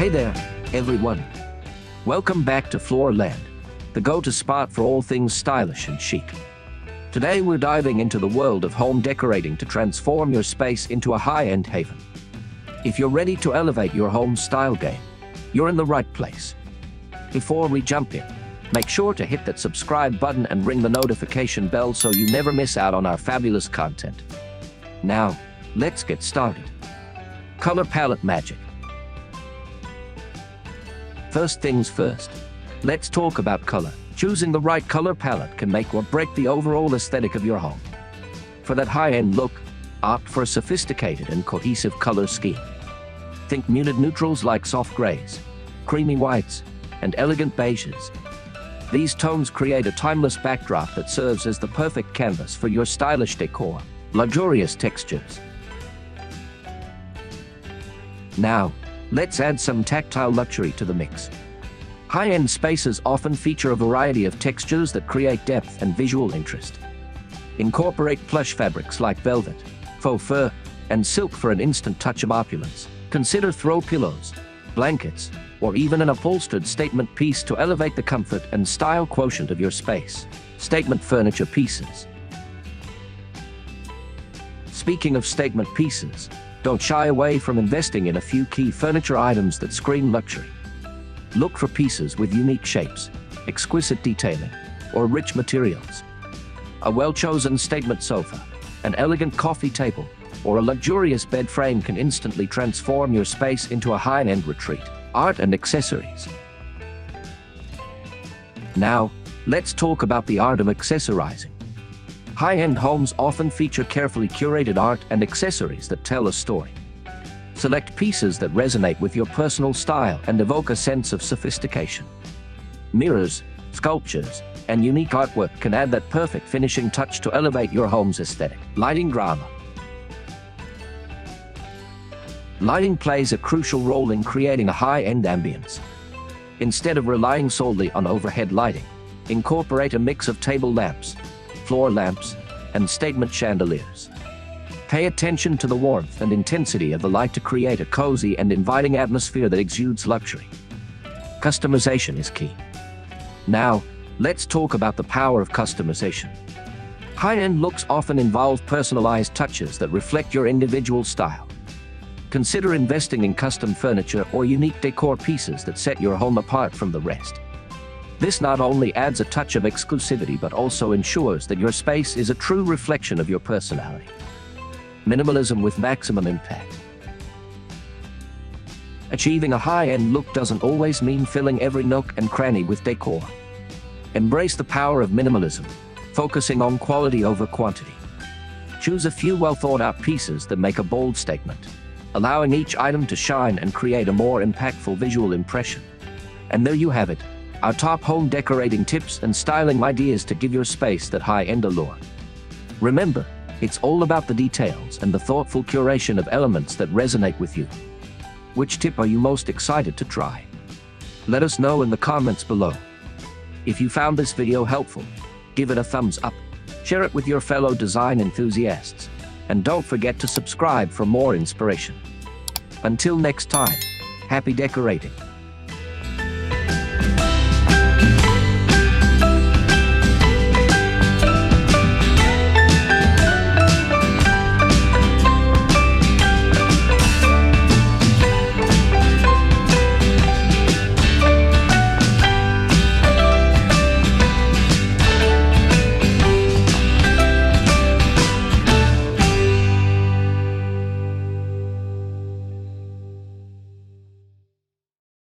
Hey there, everyone. Welcome back to Floorland, the go-to spot for all things stylish and chic. Today we're diving into the world of home decorating to transform your space into a high-end haven. If you're ready to elevate your home style game, you're in the right place. Before we jump in, make sure to hit that subscribe button and ring the notification bell so you never miss out on our fabulous content. Now, let's get started. Color palette magic. First things first, let's talk about color. Choosing the right color palette can make or break the overall aesthetic of your home. For that high-end look, opt for a sophisticated and cohesive color scheme. Think muted neutrals like soft grays, creamy whites, and elegant beiges. These tones create a timeless backdrop that serves as the perfect canvas for your stylish decor, luxurious textures. Now, let's add some tactile luxury to the mix. High-end spaces often feature a variety of textures that create depth and visual interest. Incorporate plush fabrics like velvet, faux fur, and silk for an instant touch of opulence. Consider throw pillows, blankets, or even an upholstered statement piece to elevate the comfort and style quotient of your space. Statement furniture pieces. Speaking of statement pieces, don't shy away from investing in a few key furniture items that scream luxury. Look for pieces with unique shapes, exquisite detailing, or rich materials. A well-chosen statement sofa, an elegant coffee table, or a luxurious bed frame can instantly transform your space into a high-end retreat. Art and accessories. Now, let's talk about the art of accessorizing. High-end homes often feature carefully curated art and accessories that tell a story. Select pieces that resonate with your personal style and evoke a sense of sophistication. Mirrors, sculptures, and unique artwork can add that perfect finishing touch to elevate your home's aesthetic. Lighting drama. Lighting plays a crucial role in creating a high-end ambience. Instead of relying solely on overhead lighting, incorporate a mix of table lamps, floor lamps, and statement chandeliers. Pay attention to the warmth and intensity of the light to create a cozy and inviting atmosphere that exudes luxury. Customization is key. Now, let's talk about the power of customization. High-end looks often involve personalized touches that reflect your individual style. Consider investing in custom furniture or unique decor pieces that set your home apart from the rest. This not only adds a touch of exclusivity but also ensures that your space is a true reflection of your personality. Minimalism with maximum impact. Achieving a high-end look doesn't always mean filling every nook and cranny with decor. Embrace the power of minimalism, focusing on quality over quantity. Choose a few well-thought-out pieces that make a bold statement, allowing each item to shine and create a more impactful visual impression. And there you have it, our top home decorating tips and styling ideas to give your space that high-end allure. Remember, it's all about the details and the thoughtful curation of elements that resonate with you. Which tip are you most excited to try? Let us know in the comments below. If you found this video helpful, give it a thumbs up, share it with your fellow design enthusiasts, and don't forget to subscribe for more inspiration. Until next time, happy decorating.